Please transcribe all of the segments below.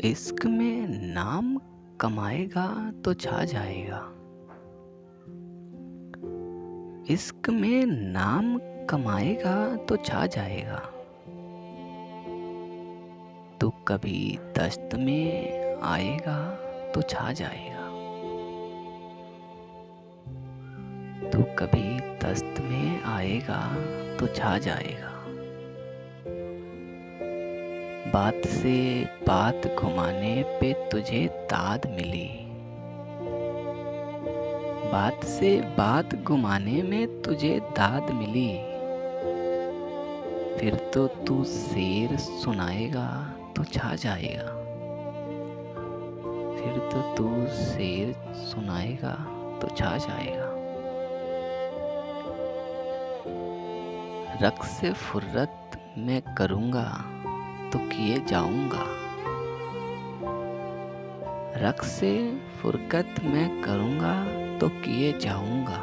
इश्क में नाम कमाएगा तो छा जाएगा। इश्क में नाम कमाएगा तो छा जाएगा। तू कभी दस्त में आएगा तो छा जाएगा। तू कभी दस्त में आएगा तो छा जाएगा। बात से बात घुमाने पे तुझे दाद मिली। बात से बात घुमाने में तुझे दाद मिली। फिर तो तू शेर सुनाएगा तो छा जाएगा। फिर तो तू शेर सुनाएगा तो छा जाएगा। रक़्स फुर्रत मैं करूँगा तो किए जाऊँगा। रक़्स फुर्कत मैं करूँगा तो किए जाऊँगा।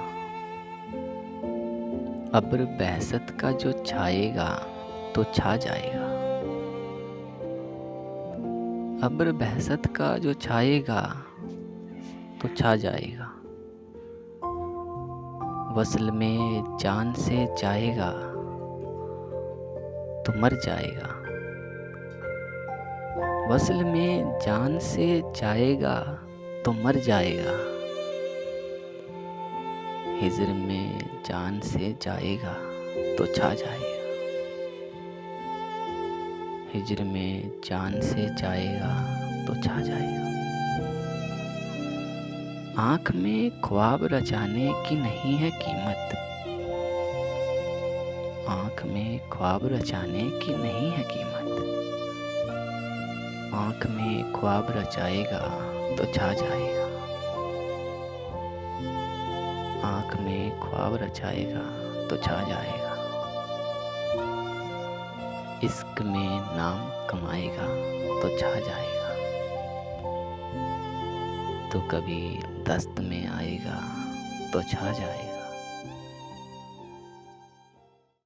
अब्र बहसत का जो छाएगा तो छा जाएगा। अब्र बहसत का जो छाएगा तो छा जाएगा। वस्ल में जान से जाएगा तो मर जाएगा। वस्ल में जान से जाएगा तो मर जाएगा। हिज्र में जान से जाएगा तो छा जाएगा। हिज्र में जान से जाएगा तो छा जाएगा। आँख में ख्वाब रचाने की नहीं है कीमत। आँख में ख्वाब रचाने की नहीं है कीमत। आँख में ख्वाब रचाएगा तो छा जाएगा। आँख में ख्वाब रचाएगा तो छा जाएगा। इश्क में नाम कमाएगा तो छा जाएगा। तो कभी दस्त में आएगा तो छा जाएगा।